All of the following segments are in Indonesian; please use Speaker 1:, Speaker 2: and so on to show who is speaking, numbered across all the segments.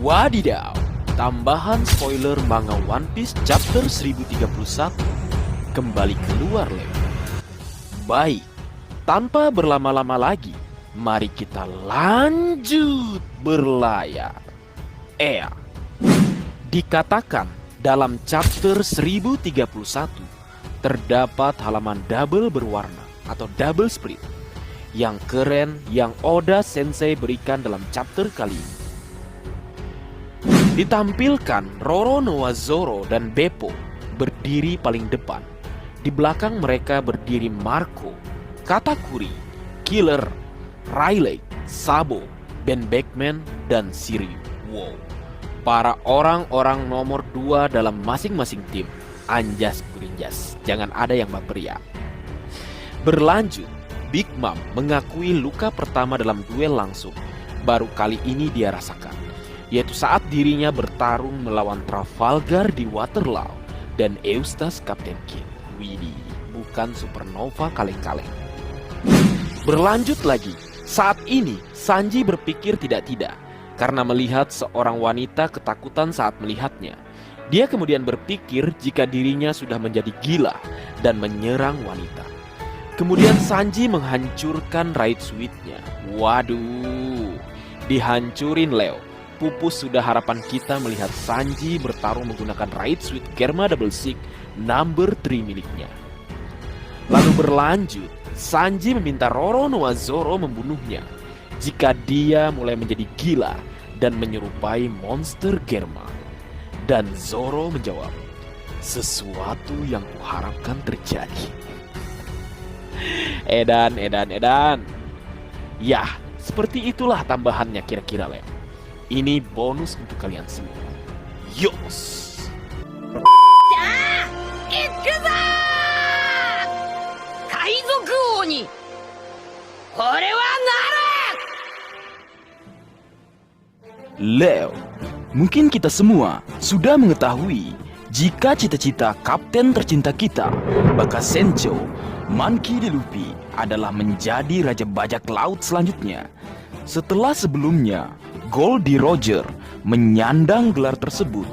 Speaker 1: Wadidaw, tambahan spoiler manga One Piece chapter 1031 kembali keluar, Leo. Baik, tanpa berlama-lama lagi, mari kita lanjut berlayar. Dikatakan dalam chapter 1031 terdapat halaman double berwarna atau double split yang keren yang Oda Sensei berikan dalam chapter kali ini. Ditampilkan Roronoa Zoro dan Beppo berdiri paling depan. Di belakang mereka berdiri Marco, Katakuri, Killer, Rayleigh, Sabo, Ben Beckman, dan Shiryu. Wow, para orang-orang nomor 2 dalam masing-masing tim. Anjas kurinjas, jangan ada yang baper ya. Berlanjut, Big Mom mengakui luka pertama dalam duel langsung. Baru kali ini dia rasakan, yaitu saat dirinya bertarung melawan Trafalgar di Waterloo dan Eustace Captain Kidd. Widih, bukan supernova kaleng-kaleng. Berlanjut lagi, saat ini Sanji berpikir tidak-tidak karena melihat seorang wanita ketakutan saat melihatnya. Dia kemudian berpikir jika dirinya sudah menjadi gila dan menyerang wanita. Kemudian Sanji menghancurkan Raid Suite-nya. Waduh, dihancurin, Leo. Pupus sudah harapan kita melihat Sanji bertarung menggunakan Raid Suite Germa Double Six number 3 miliknya. Lalu berlanjut, Sanji meminta Roronoa Zoro membunuhnya jika dia mulai menjadi gila dan menyerupai monster Germa. Dan Zoro menjawab, sesuatu yang kuharapkan terjadi. Edan. Yah, seperti itulah tambahannya kira-kira, Leo. Ini bonus untuk kalian semua. Yos!
Speaker 2: Ikuzo! Kaizoku Oni! Kore wa naru!
Speaker 1: Leo, mungkin kita semua sudah mengetahui jika cita-cita kapten tercinta kita, Bakasenjo, Monkey D. Luffy, adalah menjadi Raja Bajak Laut selanjutnya. Setelah sebelumnya, Goldie Roger menyandang gelar tersebut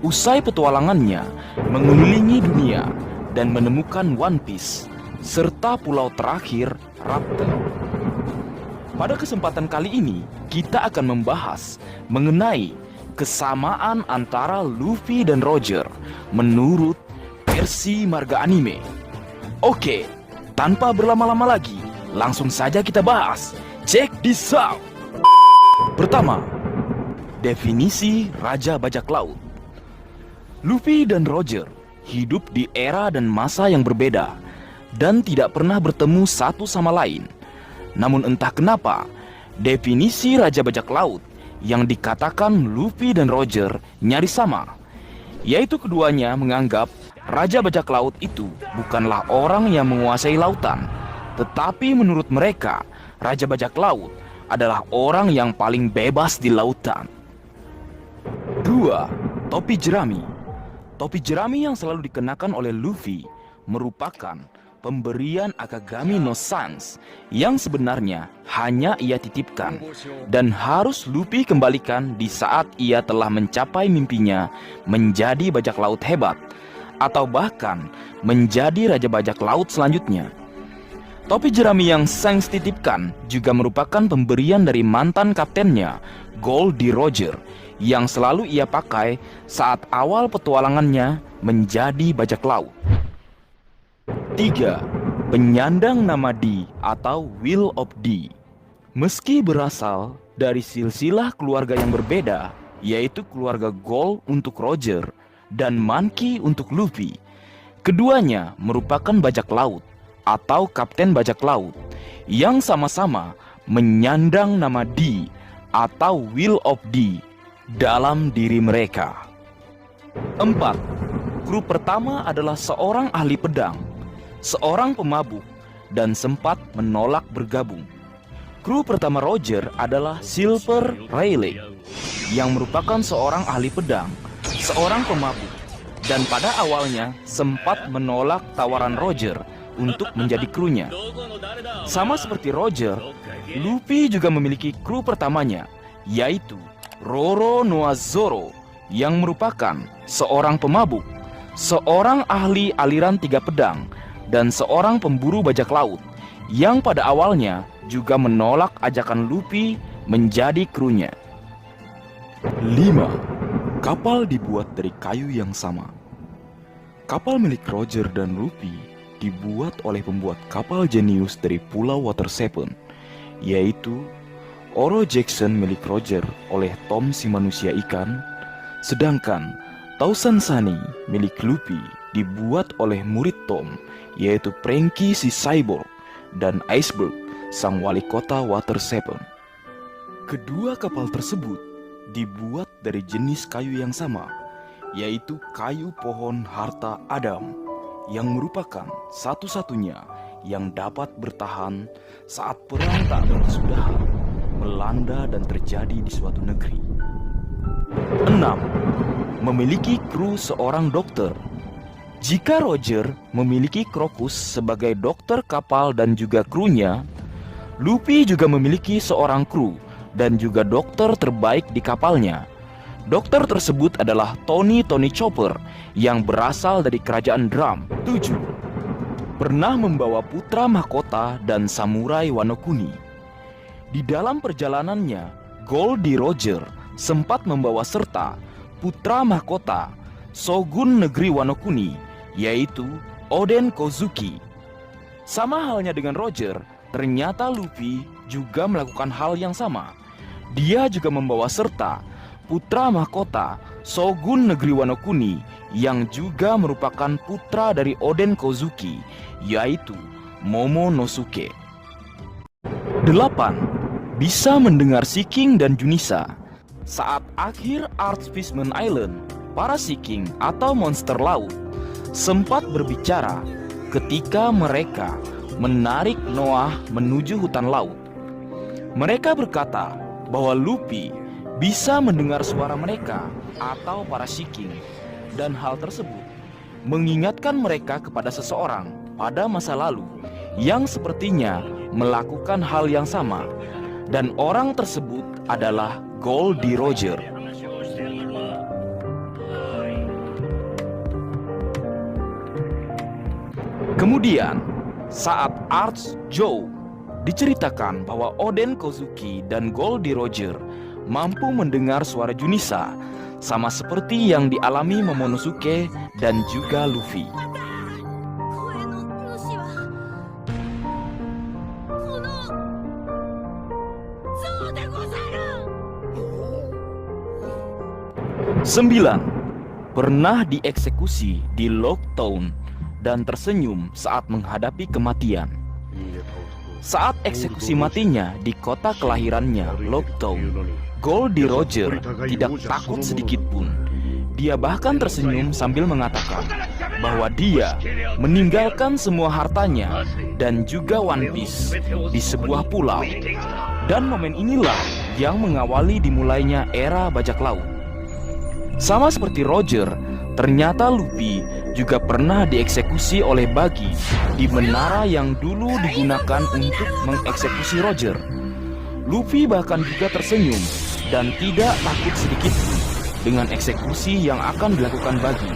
Speaker 1: usai petualangannya mengelilingi dunia dan menemukan One Piece, serta pulau terakhir, Raptor. Pada kesempatan kali ini, kita akan membahas mengenai kesamaan antara Luffy dan Roger menurut versi marga anime. Oke, tanpa berlama-lama lagi, langsung saja kita bahas. Check this out. Pertama, definisi Raja Bajak Laut. Luffy dan Roger hidup di era dan masa yang berbeda dan tidak pernah bertemu satu sama lain. Namun entah kenapa, definisi Raja Bajak Laut yang dikatakan Luffy dan Roger nyaris sama, yaitu keduanya menganggap Raja Bajak Laut itu bukanlah orang yang menguasai lautan, tetapi menurut mereka Raja Bajak Laut adalah orang yang paling bebas di lautan. 2. Topi jerami. Topi jerami yang selalu dikenakan oleh Luffy merupakan pemberian Akagami no Sans yang sebenarnya hanya ia titipkan dan harus Luffy kembalikan di saat ia telah mencapai mimpinya menjadi bajak laut hebat atau bahkan menjadi Raja Bajak Laut selanjutnya. Topi jerami yang Sans titipkan juga merupakan pemberian dari mantan kaptennya, Goldie Roger, yang selalu ia pakai saat awal petualangannya menjadi bajak laut. 3. Penyandang nama D atau Will of D. Meski berasal dari silsilah keluarga yang berbeda, yaitu keluarga Gold untuk Roger dan Monkey untuk Luffy, keduanya merupakan bajak laut atau kapten bajak laut yang sama-sama menyandang nama D atau Will of D dalam diri mereka. 4. Kru pertama adalah seorang ahli pedang, seorang pemabuk, dan sempat menolak bergabung. Kru pertama Roger adalah Silver Rayleigh, yang merupakan seorang ahli pedang, seorang pemabuk, dan pada awalnya sempat menolak tawaran Roger untuk menjadi krunya. Sama seperti Roger, Luffy juga memiliki kru pertamanya, yaitu
Speaker 3: Roronoa Zoro yang merupakan seorang pemabuk, seorang ahli aliran 3 pedang, dan seorang pemburu bajak laut yang pada awalnya juga menolak ajakan Luffy menjadi krunya. 5. Kapal dibuat dari kayu yang sama. Kapal milik Roger dan Luffy dibuat oleh pembuat kapal jenius dari Pulau Water Seven, yaitu Oro Jackson milik Roger oleh Tom si manusia ikan, sedangkan Tausan Sunny milik Luffy dibuat oleh murid Tom, yaitu Franky si cyborg dan Iceberg sang wali kota Water Seven. Kedua kapal tersebut dibuat dari jenis kayu yang sama, yaitu kayu pohon harta Adam, yang merupakan satu-satunya yang dapat bertahan saat perang tak berkesudahan melanda dan terjadi di suatu negeri. 6. Memiliki kru seorang dokter. Jika Roger memiliki Crocus sebagai dokter kapal dan juga krunya, Luffy juga memiliki seorang kru dan juga dokter terbaik di kapalnya. Dokter tersebut adalah Tony Chopper yang berasal dari kerajaan Drum. 7. Pernah membawa putra mahkota dan samurai Wano Kuni. Di dalam perjalanannya, Goldie Roger sempat membawa serta putra mahkota Shogun negeri Wano Kuni, yaitu Oden Kozuki. Sama halnya dengan Roger, ternyata Luffy juga melakukan hal yang sama. Dia juga membawa serta putra mahkota Shogun negeri Wano Kuni yang juga merupakan putra dari Oden Kozuki, yaitu Momonosuke. 8. Bisa mendengar Sea King dan Junisa. Saat akhir Arch Fishman Island, para Sea King atau monster laut sempat berbicara ketika mereka menarik Noah menuju hutan laut. Mereka berkata bahwa Luffy bisa mendengar suara mereka atau para Sea King, dan hal tersebut mengingatkan mereka kepada seseorang pada masa lalu yang sepertinya melakukan hal yang sama, dan orang tersebut adalah Goldie Roger. Kemudian, saat Arch Joe diceritakan bahwa Oden Kozuki dan Goldie Roger mampu mendengar suara Junisa, sama seperti yang dialami Momonosuke dan juga Luffy. Sembilan, pernah dieksekusi di Locktown dan tersenyum saat menghadapi kematian. Saat eksekusi matinya di kota kelahirannya, Locktown, Goldie Roger tidak takut sedikit pun. Dia bahkan tersenyum sambil mengatakan bahwa dia meninggalkan semua hartanya dan juga One Piece di sebuah pulau. Dan momen inilah yang mengawali dimulainya era bajak laut. Sama seperti Roger, ternyata Luffy juga pernah dieksekusi oleh Buggy di menara yang dulu digunakan untuk mengeksekusi Roger. Luffy bahkan juga tersenyum dan tidak takut sedikit pun dengan eksekusi yang akan dilakukan Buggy.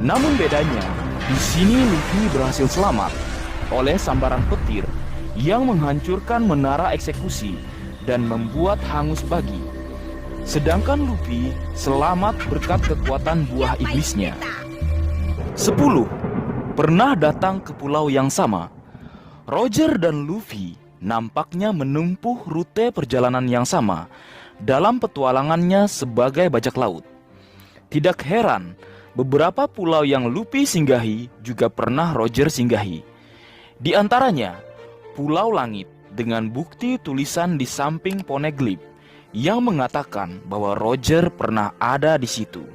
Speaker 3: Namun bedanya, di sini Luffy berhasil selamat oleh sambaran petir yang menghancurkan menara eksekusi dan membuat hangus Buggy. Sedangkan Luffy selamat berkat kekuatan buah iblisnya. 10. Pernah datang ke pulau yang sama. Roger dan Luffy nampaknya menempuh rute perjalanan yang sama dalam petualangannya sebagai bajak laut. Tidak heran, beberapa pulau yang Luffy singgahi juga pernah Roger singgahi. Di antaranya, Pulau Langit dengan bukti tulisan di samping Poneglyph yang mengatakan bahwa Roger pernah ada di situ.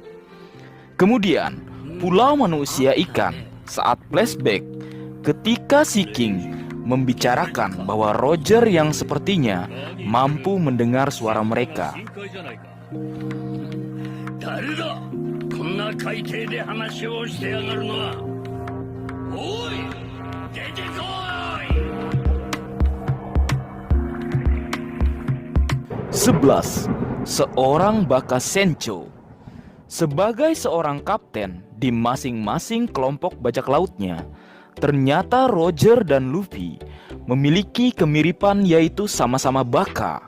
Speaker 3: Kemudian, Pulau Manusia Ikan saat flashback ketika Sea King membicarakan bahwa Roger yang sepertinya mampu mendengar suara mereka. seorang baka sencho. Sebagai seorang kapten di masing-masing kelompok bajak lautnya, ternyata Roger dan Luffy memiliki kemiripan, yaitu sama-sama baka.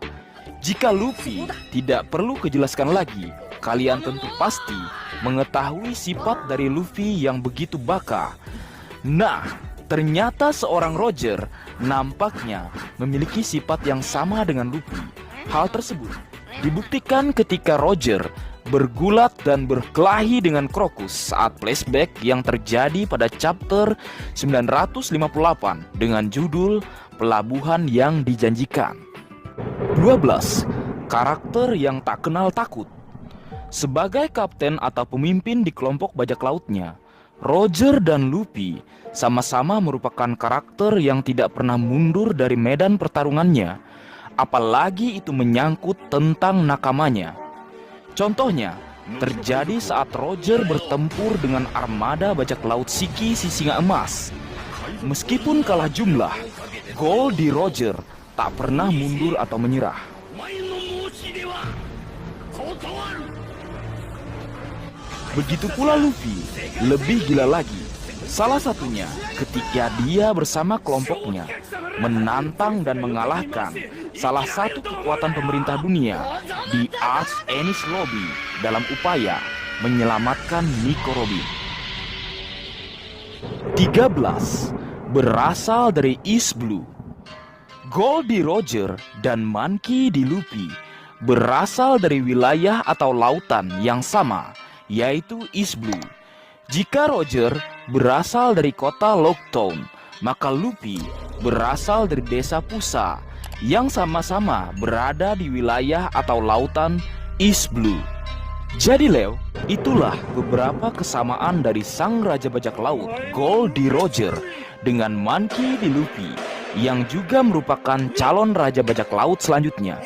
Speaker 3: Jika Luffy tidak perlu kejelaskan lagi, kalian tentu pasti mengetahui sifat dari Luffy yang begitu baka. Nah, ternyata seorang Roger nampaknya memiliki sifat yang sama dengan Luffy. Hal tersebut dibuktikan ketika Roger bergulat dan berkelahi dengan Crocus saat flashback yang terjadi pada chapter 958 dengan judul Pelabuhan yang Dijanjikan. 12. Karakter yang tak kenal takut. Sebagai kapten atau pemimpin di kelompok bajak lautnya, Roger dan Luffy sama-sama merupakan karakter yang tidak pernah mundur dari medan pertarungannya, apalagi itu menyangkut tentang nakamanya. Contohnya, terjadi saat Roger bertempur dengan armada bajak laut Shiki si singa emas. Meskipun kalah jumlah, gol di Roger tak pernah mundur atau menyerah. Begitu pula Luffy, lebih gila lagi. Salah satunya ketika dia bersama kelompoknya menantang dan mengalahkan salah satu kekuatan pemerintah dunia di Arch Ennis Lobby dalam upaya menyelamatkan Nico Robin. 13. Berasal dari East Blue. Goldie Roger dan Monkey D. Luffy berasal dari wilayah atau lautan yang sama, yaitu East Blue. Jika Roger berasal dari kota Locktown, maka Luffy berasal dari desa Pusa yang sama-sama berada di wilayah atau lautan East Blue. Jadi Leo, itulah beberapa kesamaan dari sang raja bajak laut Goldie Roger dengan Monkey D. Luffy yang juga merupakan calon raja bajak laut selanjutnya.